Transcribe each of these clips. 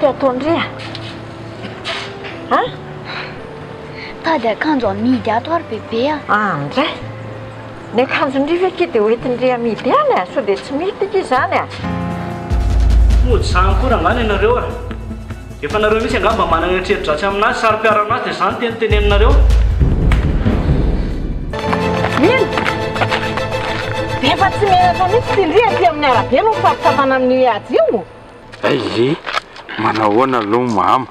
Ataondre tady akanjo amidy ato ary bebe ndray ny akanjondriva aky dia hoentindre amidy any a sao dia tsy mety iky izany a mody zany koa raha ngany ianareo a efa nareo misy angamba manana eritreritry aminazy sary-piara aminazy dia izany teniteneninareo ino dia efa tsy menatra mihitsy tindre aty amin'ny arabe no mifampitapana amin'ny ady io ay manahoana aloha mama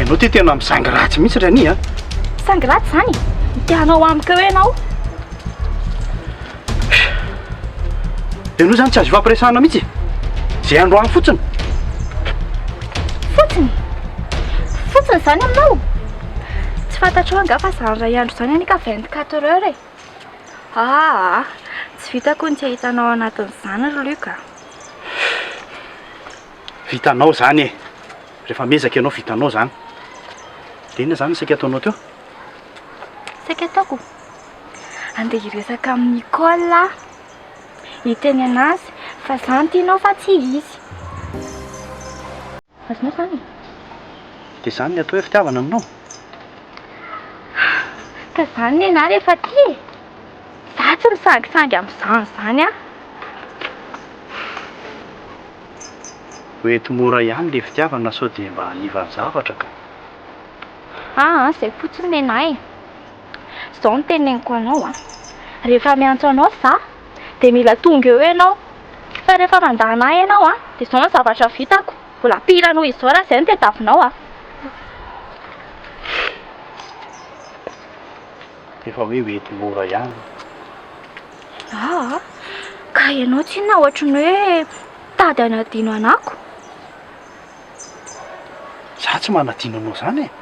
ianao ty tena misangy ratsy mihitsy rany a sangy ratsy zany tianao amiko eo ianao ianao zany tsy azo fampiresahana mihitsy zay androany fotsiny fotsiny zany aminao tsy fantatro anga fa zany ray andro zany anika 24 heures tsy vitako ny tsy ahitanao anatin'izany Luka vitanao zany e rehefa mezaka ianao vitanao zany dia inona zany saika ataonao teo saika ataoko andeha hiresaka amin'ny Nicole hiteny anazy fa zany tianao fa tsy izy azonao zany dia zany ny atao hoe fitiavana aminao ka zany ny ana rehefa ty za tsy misangisangy amin'izany zany a hoety mora ihany le fitiavana sao dia mba haniva ny zavatra ka zay fotsiny ny anahy zao ny teneniko anao rehefa miantso anao za dia mila tonga eo ianao fa rehefa mandana ianao dia zao ny zavatra vitako mbola piranao izao raha izay no tediavinao efa hoe hoety mora ihany ka ianao tsy na ohatry ny hoe tady anadino anako za tsy manadino anao zany e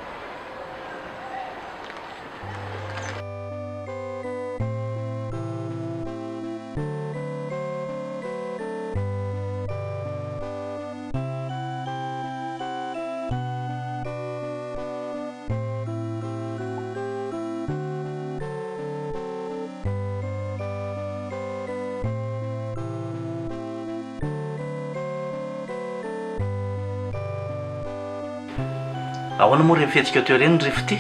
ahoana moa reny fihetsika teo reny rivo ty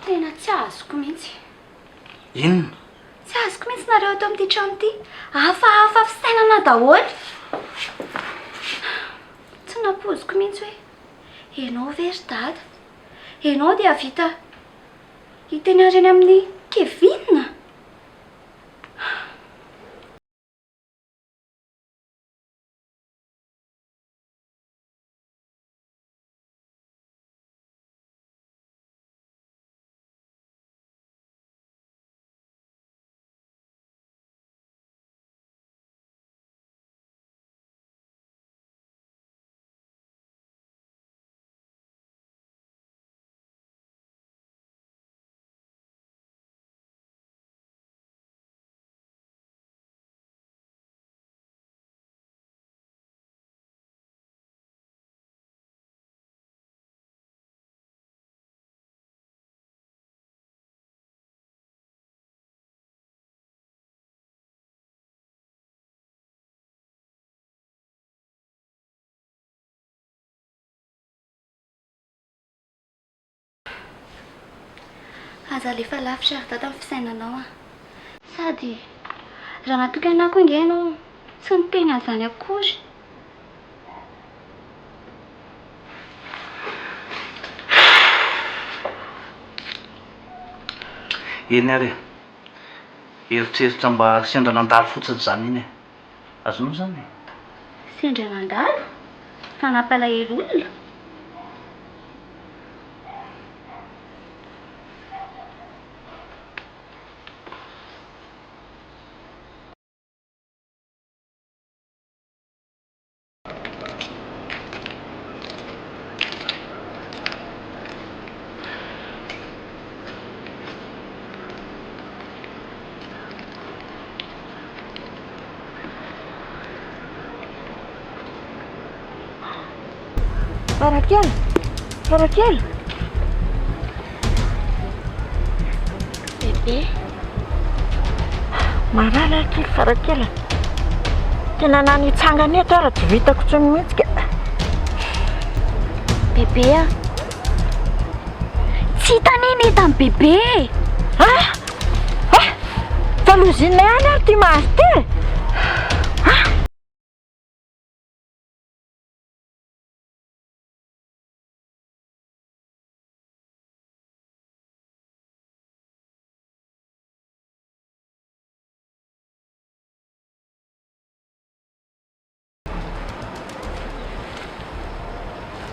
Tena tsy azoko mihitsy. Inona? Tsy azoko mihitsy nareo ato amin'ity trano ity. Hafahafa fisainana daholo. Tsy napoziko mihitsy hoe ianao ve ry dada? Ianao dia vita hitenareny amin'ny Kevin. Aza alefa lavitra ary dada amin'ny fisainanao. Sady raha natokana koa inge ianao tsy niteny an'izany akory. Eny ary eritreritra mba sendra nandalo fotsiny izany iny e. Azonao izany? Sendra nandalo? Fa nampalahelo olona? Farakely, Farakely. Bebe. Marala kely Farakely. Tena nanitsangana eto ary tsy vitako intsony mihitsy ka. Bebe a. Tsy hitanena eto amin'ny bebe. Talozina ihany ary ty mahazo ty.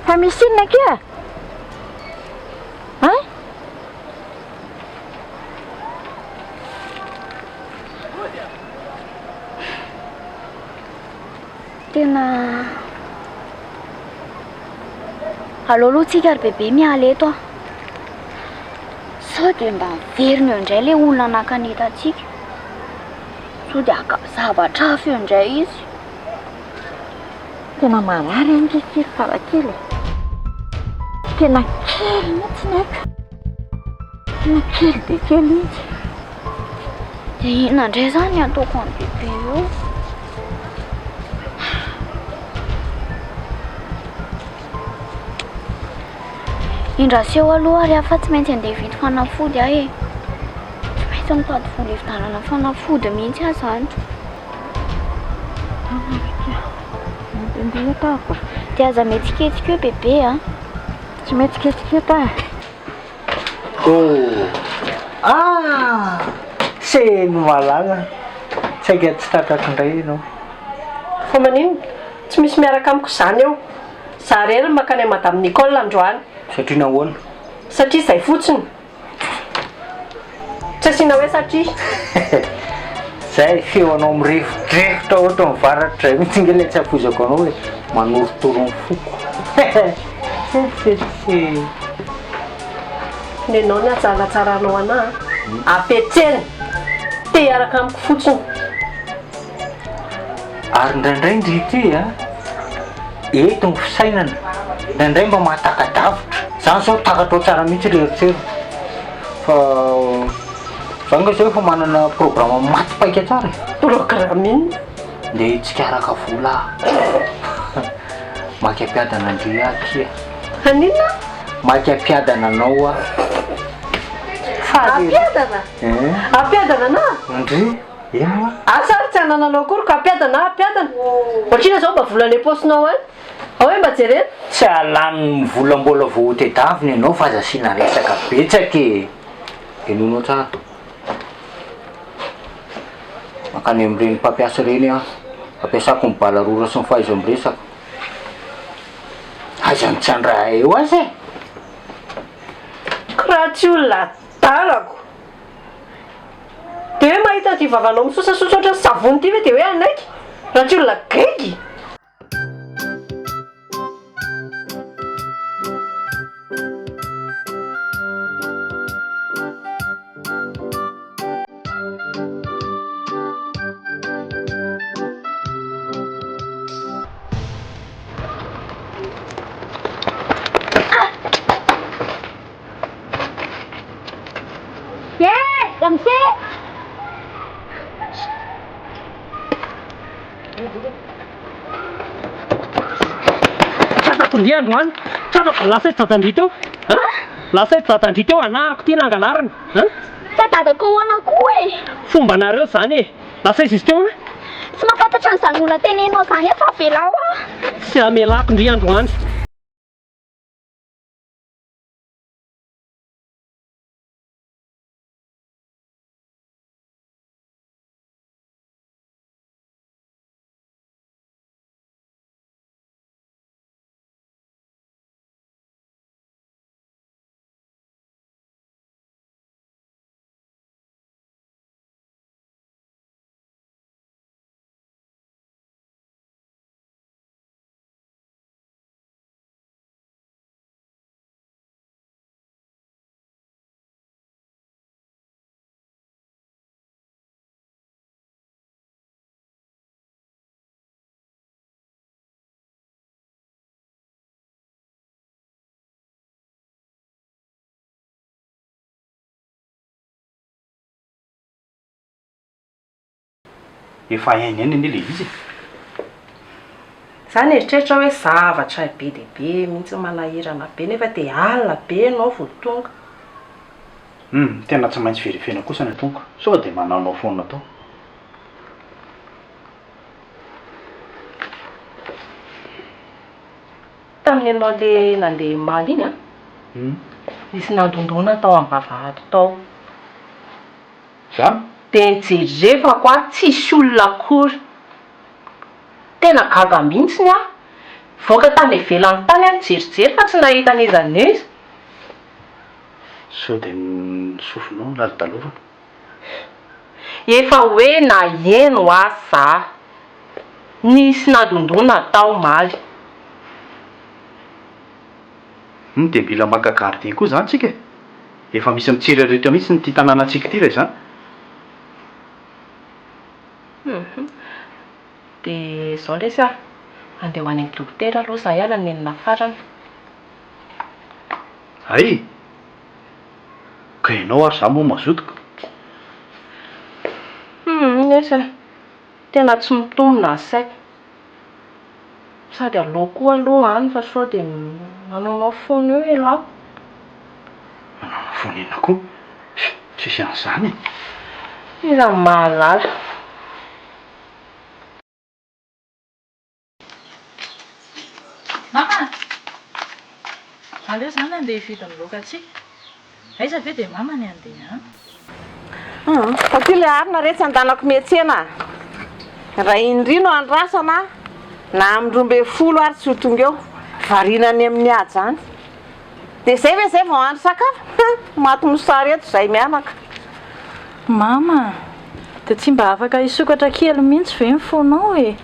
Fa misy inona kia? Tena aloalohatsika ary bebe miala eto a. Sao dia mba miverina eo indray ilay olona nankaneta antsika. Sao dia haka zavatra hafa eo indray izy. Tena marary ange kely Farakely. Tena kely mihitsy naka. Tena kely dia kely mihitsy. Dia inona indray izany ataoko amin'ny bebe io? Indraseo aloha ary afa tsy maintsy andeha hividy fanafody aho e. Tsy maintsy mitady vola hividanana fanafody mihitsy aho izany. Mandehandeha eto ahako. Dia aza mihetsiketsika eo bebe a. Tsy mihetsiketsika eto aho. Seno malala. Saika tsy takako indray ianao. Fa manino? Tsy misy miaraka amiko izany eo. Za rery makany a Madame Nicole androany. Satria nahoana? Satria izay fotsiny. Tsy asiana hoe satria. Zay feonao mirefotra ohatra mivaratra izay mihitsy nge ilay tsy hafozako anao hoe manorotoro ny foko. Nenao ny ajalatsaranao anahy. Apetseny. Te hiaraka amiko fotsiny. Ary indraindray ndrity eto ny fisainana. Indraindray mba mahatakadavitra. Zany zao takatao tsara mihitsy reheritrery. Fa zanga zao efa manana programa maty paika tsara. Programme iny? Nde hitsika vola. Maky ampiadana Andrea kia. Anina? Maky ampiadana anao a. Ampiadana ampiadana na Andry ino asary tsy anananao akory ka ampiadana ampiadana ohatrina zao mba volany am-paosinao any ao hoe mba jerena tsy alany volambola vo tedaviny ianao fa azasiana resaka betsaky enonao tsara makany amin'ireny mpampiasa reny a ampiasako ny balarora sy ny fahaizo miresaka aizany tsy andra eo azy e raha tsy olona talako de hoe mahita ty vavanao misosasosa oatra ny savony ty ve de hoe anaiky raha tsy olona gregy Andro any tsara lasa dadandry teo lasa dadandry teo anahako ty nangalarany Tsy dadako hoana koa e. Fombanareo zany e lasa izy teo Tsy mahafantatra an'izany olona tenenao zany fa velao tsy amelako ndry andro any efa hainy any anie le izy zany eritreritra hoe zavatra be dehibe mihitsy manahirana be nefa de alina be anao vo tonga tena tsy maintsy verifena kosa ny tonga sao de manaonao foana tao tamin'ny ianao le nandeha maly iny a nisy nandondona tao amin'ny vavahady tao za de nijerevako a tsisy olona akory tena gaga mihitsiny a voaka tany ivelany tany a nijerijery fa tsy nahita n'iza n'iza sao de sofinao naladalovana efa hoe naheno aza nisy nandondona tao maly de mila maka gardien koa zany tsika efa misy mitserireto mihitsy ny ty tanànatsika ty re zany de zao lesy a andeha ho any amin'ny dokotera aloha za hiala nenina farany ay ka ianao ary za moa mazotoka lesy tena tsy mitombina saiko sady aloha koa aloha any fa sao de manonao fony eo ialako fony ina koa tsisy an'izany iza mahalala Mama aleo zany andeha hividy ny lokatsika aiza ve de mama ny andeha fa ty le arina retsy andanako miantsena raha indrino andrasana na amindrombe folo ary tsy ho tonga eo varinany amin'ny ady zany de zay ve zay vao andro sakafo maty mosary eto zay mianaka mama de tsy mba afaka hisokatra kely mihitsy ve mifonao e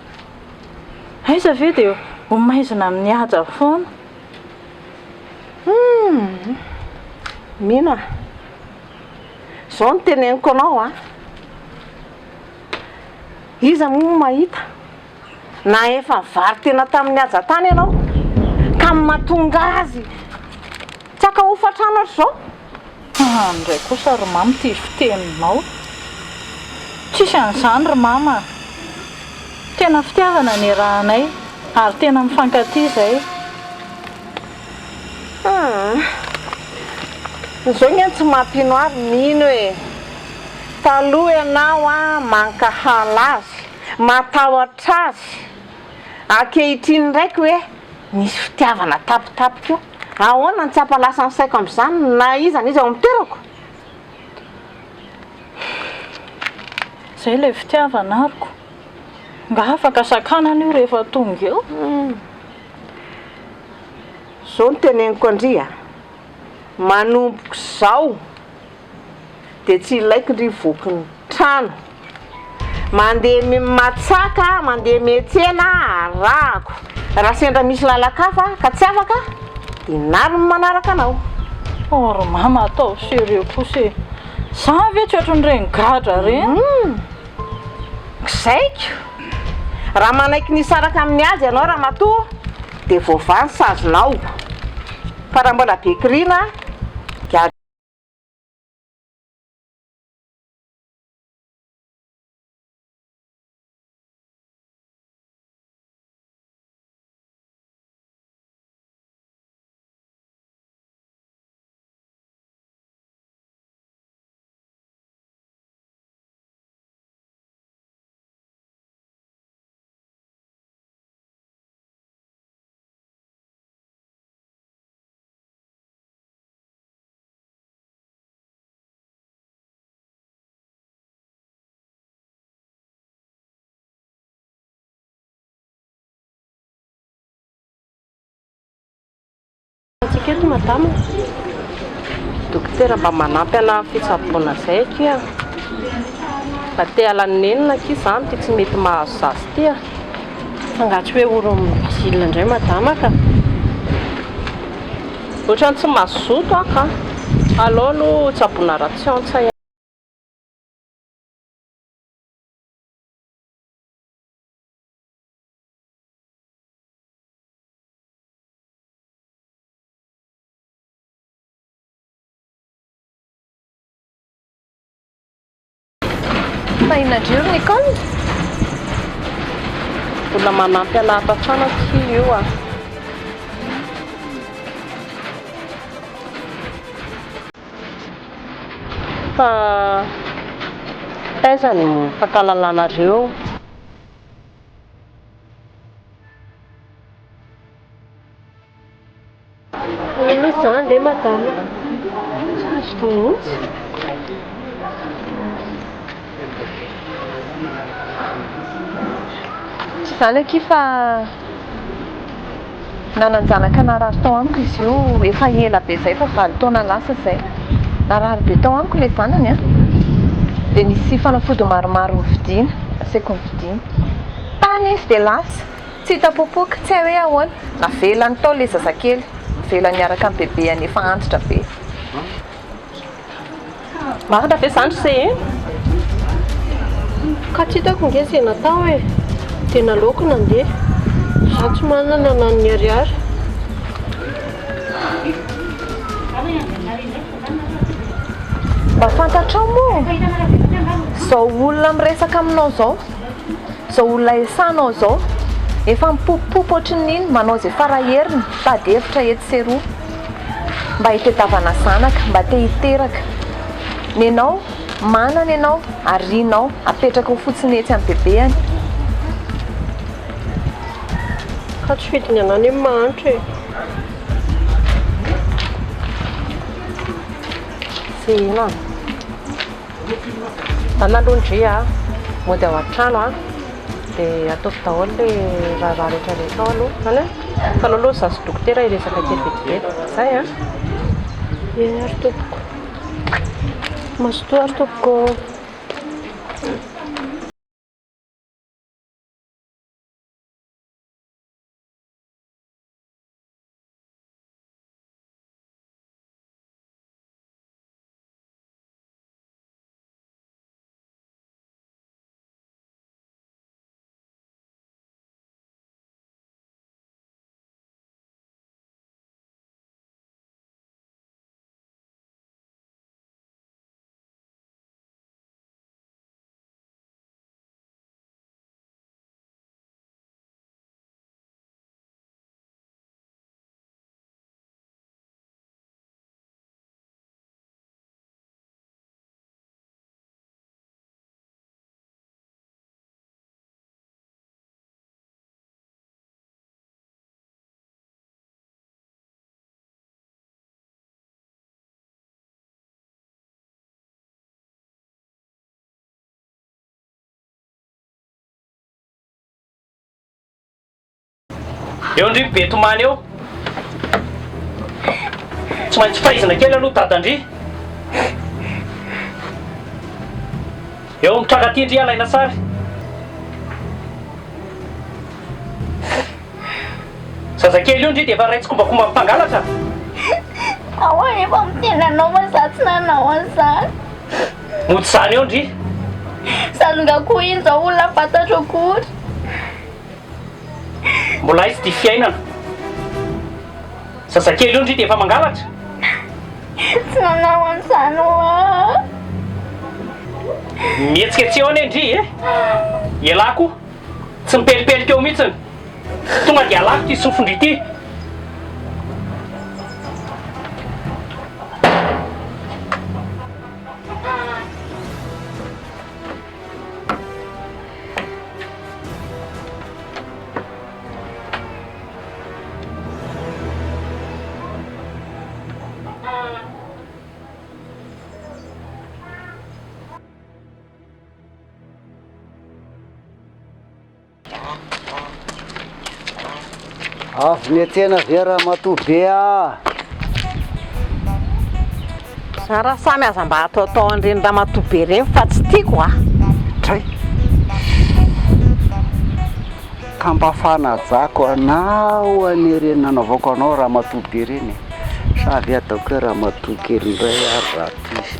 aiza ve de ho maizina amin'ny haja foana mina zao ny teneniko anao a iza moa mahita na efa vary tena tamin'ny haja tany ianao ka mahatonga azy tsy aka hofatrano ohatry zao ndray kosa ry mama ty fiteninao tsisy an'izany ry mama tena fitiavana ny rahanay ary tena mifankaty zay Izao ny tsy mampino ary mino hoe taloha ianao mankahala azy matahotra azy ankehitriny ndraiky hoe misy fitiavana tapitapika io ahoana ny tsy hampalasa ny saiko amin'izany na izany izy ao amin'ny toerako. Zay ilay fitiavana ariko nga afaka sakanana io rehefa tonga eo. Zao ny teneniko andria manompoko izao dia tsy ilaiko ndry voky ny trano mandeha matsaka mandeha miantsena arahako raha sendra misy lalakafa ka tsy afaka dia nary ny manaraka anao. Or mama atao sérieux kosa za ve tsy ohatran'ireny gadra reny. Zaiko raha manaiky nisaraka amin'ny azy ianao raha matoa dia voavany sazonao fa raha mbola bekirina Eto madama dokotera mba manampy ana fitsaboana zay akia mba te halanenina aky izany ty tsy mety mahazo zazy ty fangatsy hoe oro amin'ny basilina indray madama ka ohatrany tsy mazoto aka alao no tsaboana ration-tsay. Inadriro Nicole mbola manampy ana ato an-trano aty io fa taizany fankalalanareo misy zany le madama zany aky fa nananjanaka narary tao amiko izy io efa ela be zay fa 20 taona lasa zay narary be tao amiko le zanany dia nisy fanafody maromaro nividiana asaiko nividiana tany izy dia lasa tsy hitapopoka tsy hay hoe ahoana navelany tao le zazakely navelany miaraka amin'ny bebeany efa antitra be marina ve zany se ka tsy hitako nge se natao hoe tena laoko nandeha za tsy manana nan'ny ariary mba fantatrao moa zao olona miresaka aminao zao olona esanao zao efa mipopopopo ohatrin'iny manao zay faraheriny tady hevitra ety seroa mba hitadiavana zanaka mba te hiteraka nenao manana ianao arianao apetraka ho fotsiny etsy amin'ny bebeany ka tsy fidiny anany amin'ny mahantra zena analondria mody ao an-trano dia ataovy daholo le raha rehetrarehetra ao aloha zany fa aloha zazy dokotera iresaka kely vetivety zay ary tompoko mazotoa ary tompoko eo ndry betomany eo tsy maintsy fahaizana kely aloha dadandry eo mitranga ty ndry alaina sary zazakely io ndry dia efa raitsy kombakomba mimpangalatra ahoa efa miteny anao fa za tsy nanao an'izany mody zany eo ndry sady nga koa iny zao olona fantatro akory mbola izy ty fiainana zazakely io ndry dia efa mangalatra tsy nanao an'izany oa mihetsika tsy eo ane ndry e ialako tsy mipelipelika eo mihitsiny tonga dia alako ty sofondry ty avy miantsena vera matobe a za raha samy aza mba ataotao an'ireny raha matobe reny fa tsy tiako a tray ka mba fanajako anao anireny nanaovako anao raha matobe reny savy ataoko hoe raha matokely indray ary raha tisy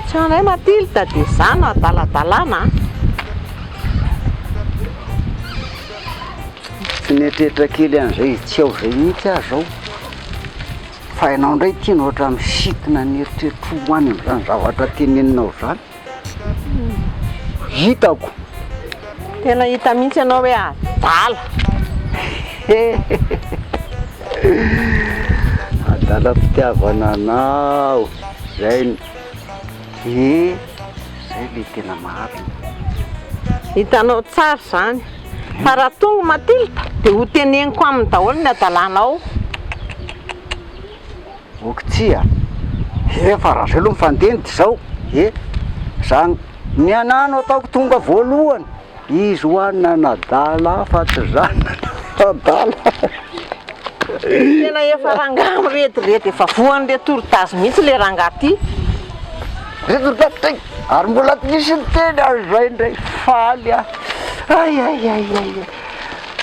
tsy anay Matilda dia zany adaladalana tsy netretra kely an'izay tsy ao zay mihitsy aho zao fa hainao indray tiana ohatra misitina nieritreritro hoany am'izany zavatra teneninao zany hitako tena hita mihitsy ianao hoe adala adala fitiavana anao zay zay le tena marina hitanao tsara zany fa raha tonga Matilda dia ho teneniko amin'ny daholo ny adalanao okitsia efa raha zay aloha mifandendy zao zany ny anano ataoko tonga voalohany izy hoanina nadala afaty zany adala tena efa rangaha miretirety efa voany le toritazy mihitsy le rangaha ty retoritaty ary mbola misy ny teny azay indray faly a ay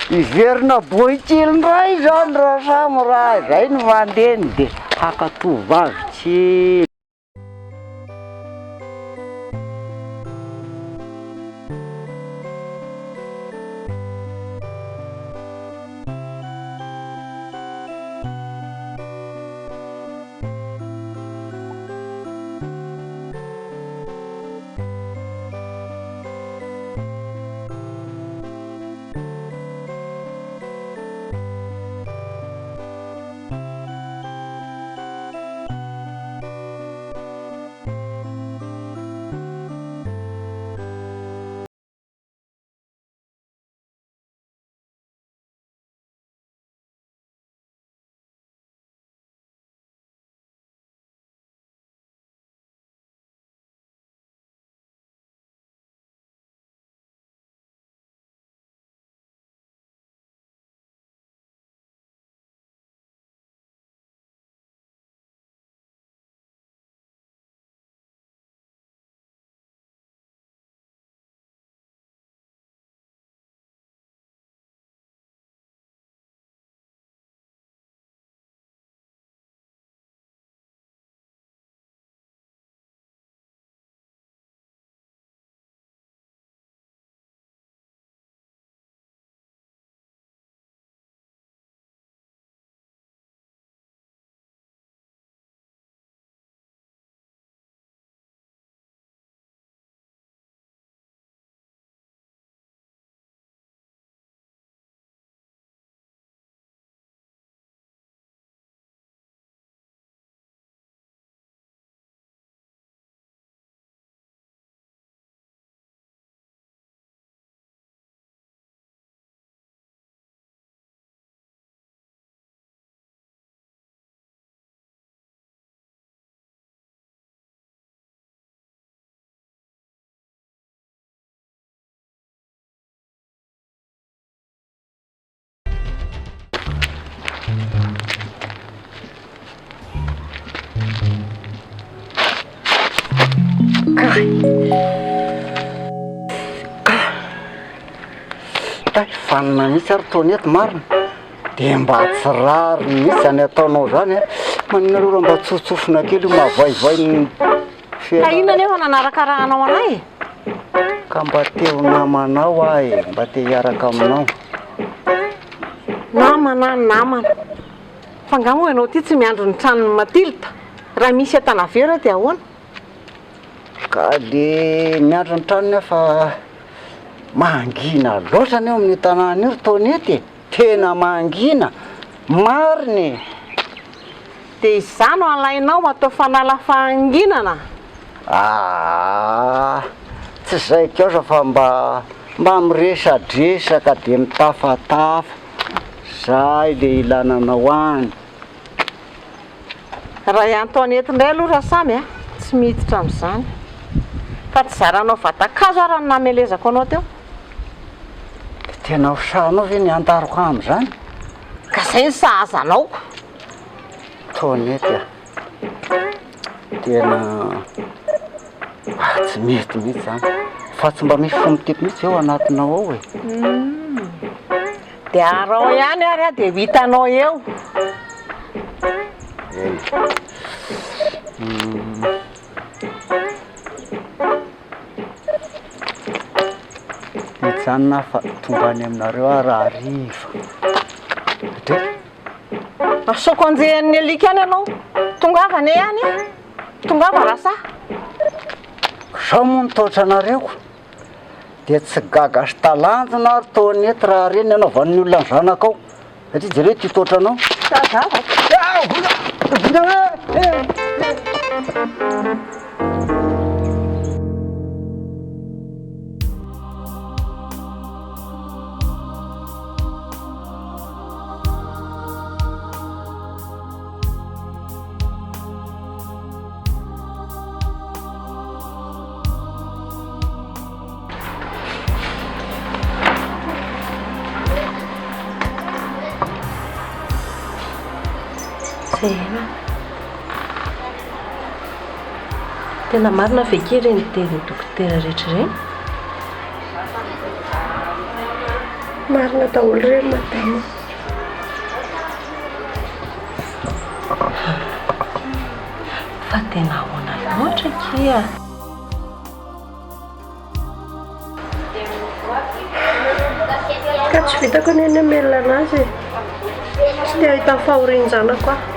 iverina boikilindray zany raha samy raha zay ny vandeny dia hakatovavy Fanina mihitsy ary taony eto marina dia mba tsy rary mihitsy zany ataonao zany a manina aloha mba tsotsofina kely io mahavaivai ny ka inona nefa nanaraka rahanao anay ka mba teo namanao ahy mba te hiaraka aminao namana fa ngamo ianao ty tsy miandro ny tranony Matilda raha misy atanavera dia ahoana ka le miandro ny tranony aho fa mangina loatra ny eo amin'ny tanàna io taony ety tena mangina mariny dia izany no alainao atao fanala fahanginana tsy zay kosa fa mba miresadresaka dia mitafatafa zay le ilananao any raha iantoany ety indray aloha raha samy tsy miditra amin'izany fa tsy zaranao vatakazo raha ny namelezako anao teo tena hosanao ve ny antariko amin'izany ka zay ny sahazanao taony ety tena tsy mety mihitsy zany fa tsy mba misy fomoteko mihitsy eo anatinao ao dia arao ihany ary dia hitanao eo mijanona fa tonga any aminareo raha ariva asoko anjehan'ny alika any ianao tongavany ihany tongava rasa zao moa nitaotra anareo dia tsy gaga sy talanjona ary taony ety raha reny anaovan'ny olona ny zanakao satria jereo ty taotranao tena marina feke reny teny dokotera rehetra reny marina daholo reny madama fa tena ahoana loatra kia ka tsy vitako ny any amelona anazy tsy te ahita fahorenjanako aho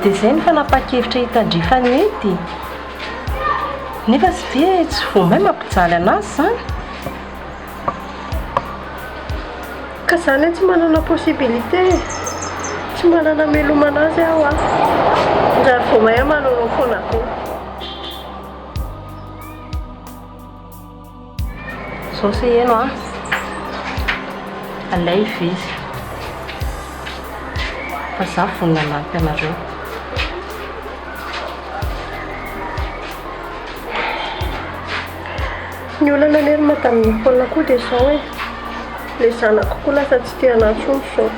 dia izay ny fanapa-kevitra hitandrifany ety nefa tsy ve tsy vomay mampijaly anazy zany ka zany tsy manana possibilité tsy manana meloma anazy aho njary vomay aho manao foana ko zao se eno alay ivizy fa za vonina nampy anareo ny olana nery matamin'ny foana koa dia zao hoe le zanako koa lasa tsy tia anatsony zao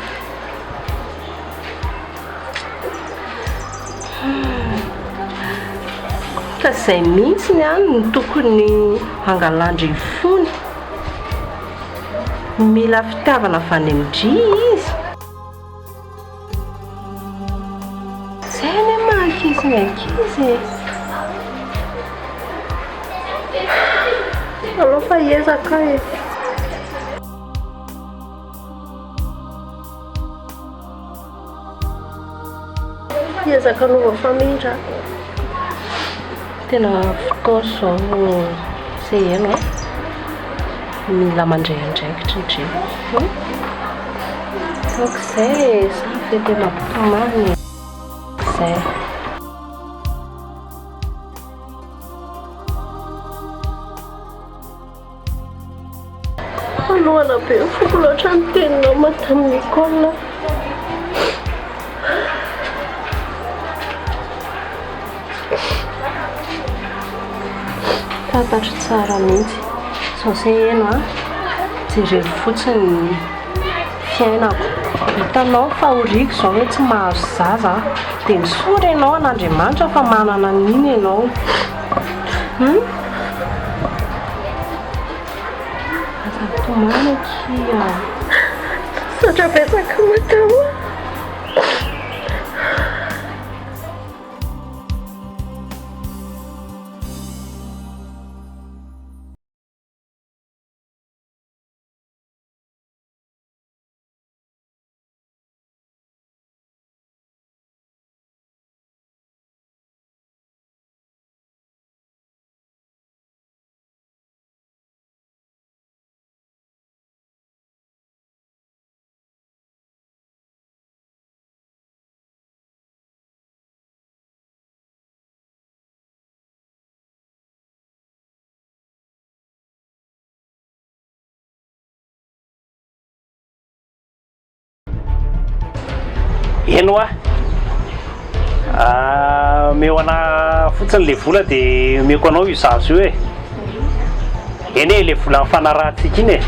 ka zay mihitsy ny any ny tokony angalandry fony mila fitiavana avy any amindry izy zay ny mahakizy ny ankizy aloha fa hiezaka e hiezaka nova famindra tena fotoana zao zay eno mila mandray andraikitra indreo donc zay za fety mampitomany zay alohana be foko loatra ny teninao matamin'ny école fantatro tsara mihitsy sao zay eno jerero fotsiny fiainako hitanao fa oriko zao hoe tsy mahazo zaza dia misory ianao an'Andriamanitra fa manana n'iny ianao. Azatomany kia Satra betsaka matao. Eno meo ana fotsiny le vola dia meko anao io zazo io eny le vola mifanarahantsika iny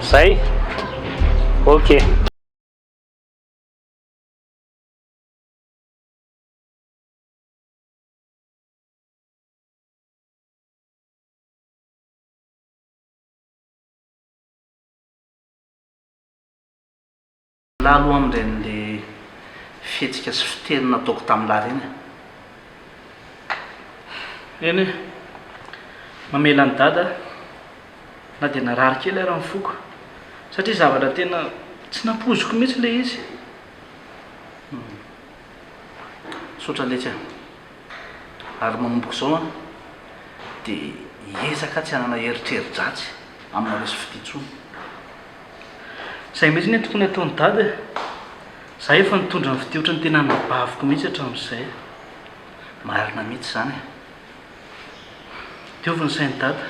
zay ok. Lalo amin'ireny fihetsika sy fiteny nataoko tamin'lahy reny. Eny mamela ny dada na dia narary kely raha mifoko satria zavatra tena tsy nampoziko mihitsy le izy. Sotra letsy ary manomboka izao dia hiezaka tsy hanana heritreri-dratsy amina resy fititsony. Izay mihitsy ny tokony ataony dada za efa nitondra ny fitiotra ny tena nabaviko mihitsy hatramin'izay. Marina mihitsy izany diovy ny sainy dada.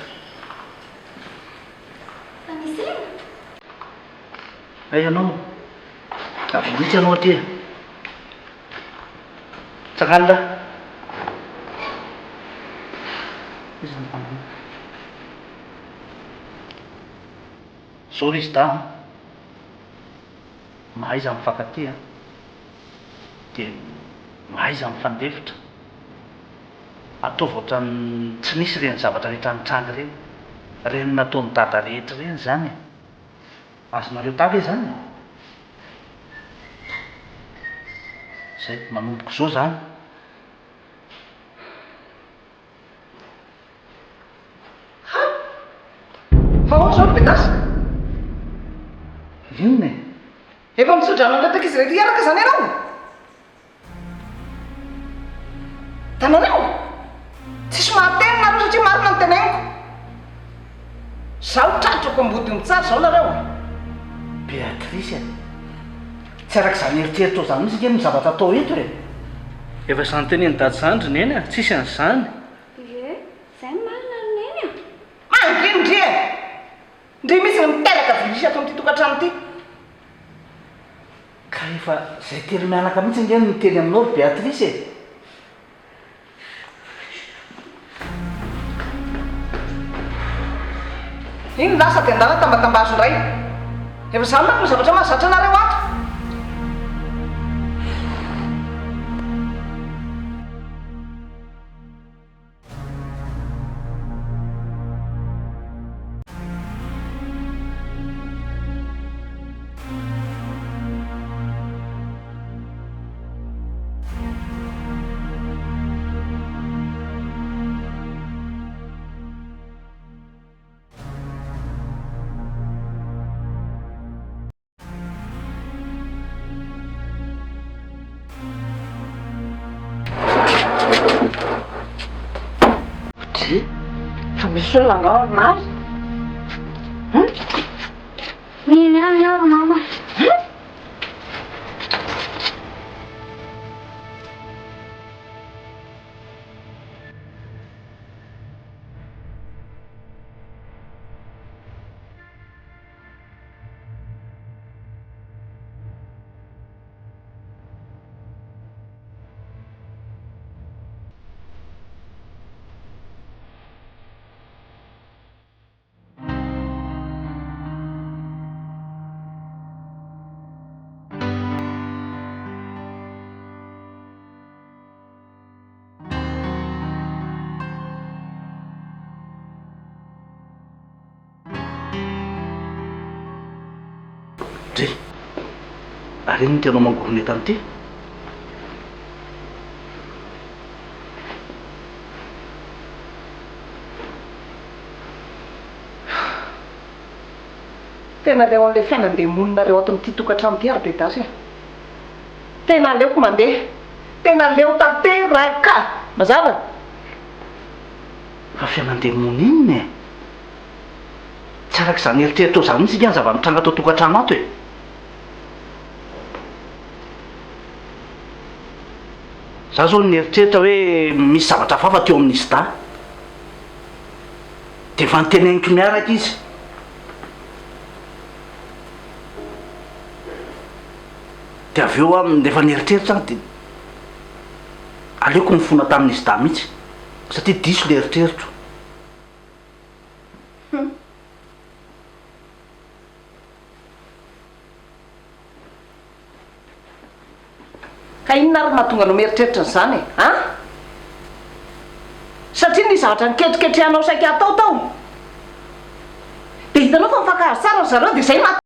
ay ianao mihitsy ianao aty tsakanila zao izy da mahaiza mifankaty dia mahaiza mifandefitra ataovy ohatrany tsy nisy reny zavatra rehetra nitrangy reny reny nataony dada rehetra reny zany azonareo tavy e zany zay manomboko zao zany. Fa ohatry zao bedasy inona efa misodrana lataka izy rehetra hiaraka zany ianao tananao tsisy mahateny nareo satria marina ny tenainiko zaho tratrako ambody mitsara zao nareo. Beatrice tsy araka izany eritreritro zany misy ny zavatra atao eto e. Efa izany teneny dady zandriny eny tsisy an'izany. Zay marina ny neny mandrindri ndry misy ny miteraka vilisy ato amin'ity tokantrano ity. Ka efa zay telo mianaka mihitsy nge niteny aminao Beatrice e. Iny lasa dia andala tambatambazo indray efa izany manko ny zavatra mahazatra anareo ato. Fa misy olona angao maro. Neny mama. dre ary iny no tianao mangorona eto amin'ity tena leo an'ilay fiainandemonina reo ato amin'ity tokantrano ty ary be dasy e tena leoko mandeha tena leo tanteraka mazava fa fianan-demony inony e tsy araka izany eritreritra ao izany mihitsy ny zava-mitranga tao tokantrano ato e za zao ny eritreritra hoe misy zavatra fafa teo amin'izy da dia efa nyteneniko miaraka izy dia avy eo efa nyeritreritra any dia aleoko mifona tamin'izy da mihitsy satria diso le eritreritro ka inona ary mahatonga anao mieritreritra n'izany e a satria ny zavatra niketriketrehanao saika atao tao dia hitanao fa mifakahazo tsara ry zareo dia zay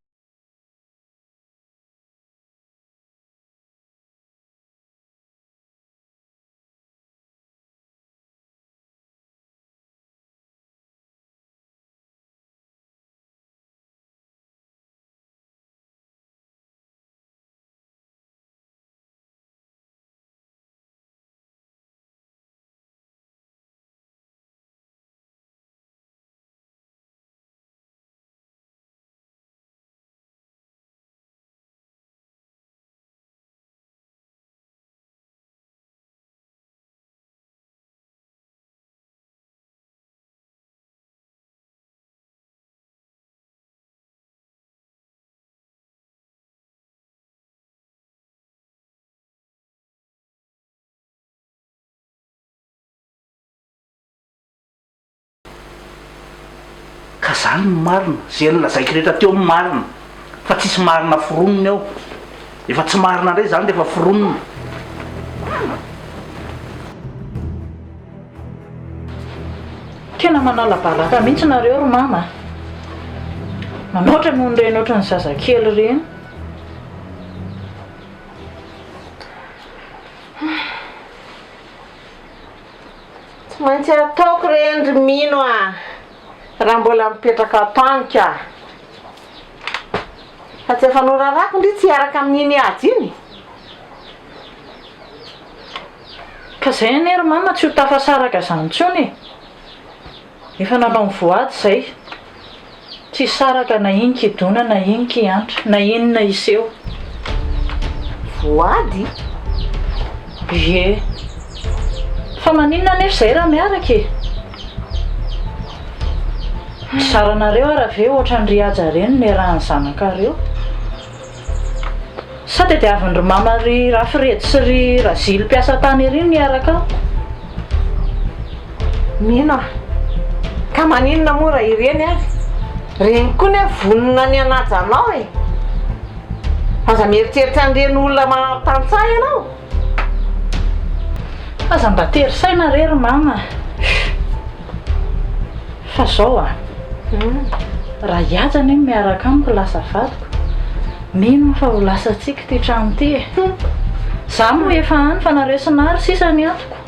ka zany ny marina zay nylazaiko rehetra teo ny marina fa tsisy marina foronony ao efa tsy marina indray zany dia efa foronony tena manalabalaka mihitsy nareo ry mama manoatra noho nyreny oatra ny zazakely reny tsy maintsy ataoko rendry mino a raha mbola mipetraka atanika fa tsy efa norarako ndry tsy hiaraka amin'iny ady iny ka zay anie ry mama tsy ho tafasaraka izany ntsony efa nanao mivoady izay tsy saraka na iny kidona na iny kiantra na inona iseho voady ye fa maninona nefa izay raha miaraka e zaranareo ara ve ohatra ny riaja reny ny raha ny zanakareo sa dia avy ry mama ry rafiredy sy ry razily mpiasa tany ery miaraka ao mino a ka maninona moa raha ireny ary reny koa ny vonona ny anajanao e aza mieritreritra nireny olona manao tantsaha ianao aza mba tery saina re ry mama fa zao a raha hiaja anie miaraka amiko lasa vadiko mino fa ho lasa tsika ty trano ty e za moa efa any fa naresinary sisa ny atoko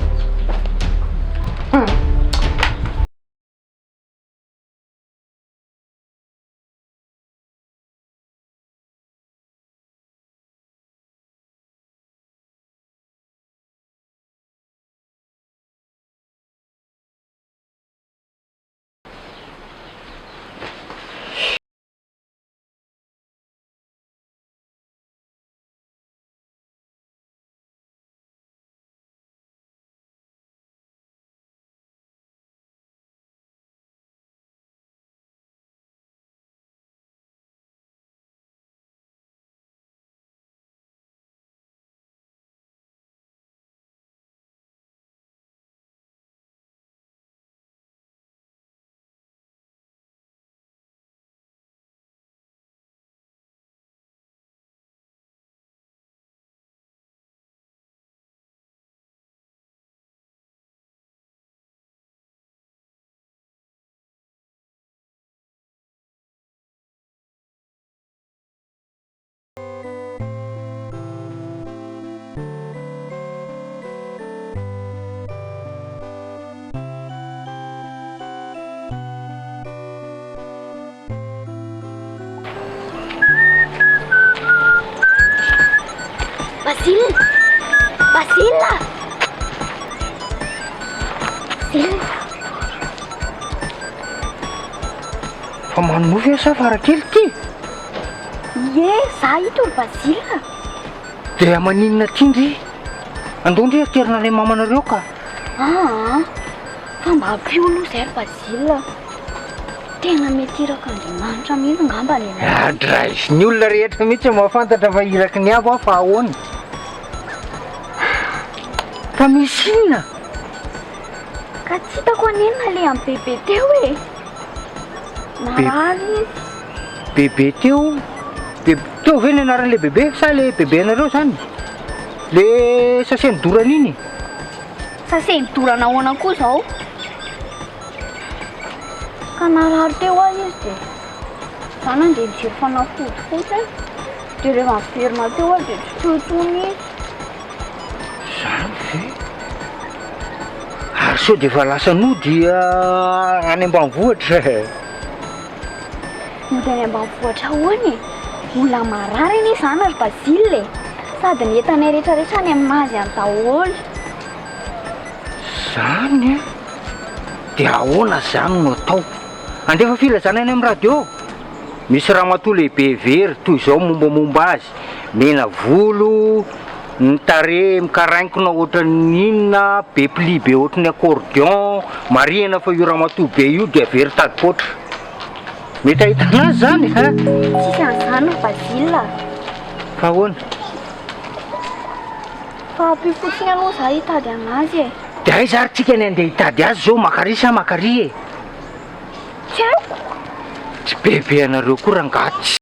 Basile! Basile! Basile! Fa manofy asa Farakely ty. Ie, za ito ry Basile. Dia maninona ty ndry? Andondry eriterina ilay mamanareo ka. Fa mba ampiolo zay ry Basile. Tena mety iraka Andriamanitra mihitsy ngamba ny anao. Adray, ny olona rehetra mihitsy mahafantatra fa iraky ny avo fa ahoana. Fa misy inona? Ka tsy hitako anenina le amin'ny bebe teo e. Marary izy. Bebe teo? Teo ve ny anaran'ilay bebe sa le bebe anareo zany? Le saseny dorana iny? Saseny dorana ahoana koa zao? Ka narary teo aho izy dia zany andeha mijery fanafody fotsiny dia rehefa miverina teo aho dia tsy toetsony izy. Zany ve? Ary sao dia efa lasa nody any ambanivohitra. Nody any ambanivohitra ahoana e? Olona marary anie zany ry Basile sady ny entanay rehetrarehetra any aminazy any daholo. Zany a? Dia ahoana zany no atao? Andefa filazana any amin'ny radio. Misy ramatoa lehibe very toy izao mombamomba azy. Mena volo, ny tarehy mikaraingina ohatra n'inona, be pli be ohatra ny accordion, marihana fa io ramatoa be io dia very tadipotra. Mety ahitana azy zany ha? Tsisy an'izany ry Basile. Fa ahoana? Fa ampy fotsiny aloha za hitady anazy e. Dia aiza ary tsika ny andeha hitady azy zao makary sa makary e? Tsy haiko. Tsy bebe anareo koa rangatsy.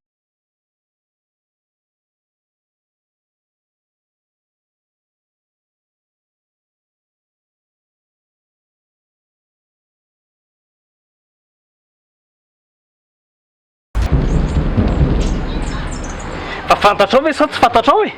Fa fantatrao ve sa tsy fantatrao e?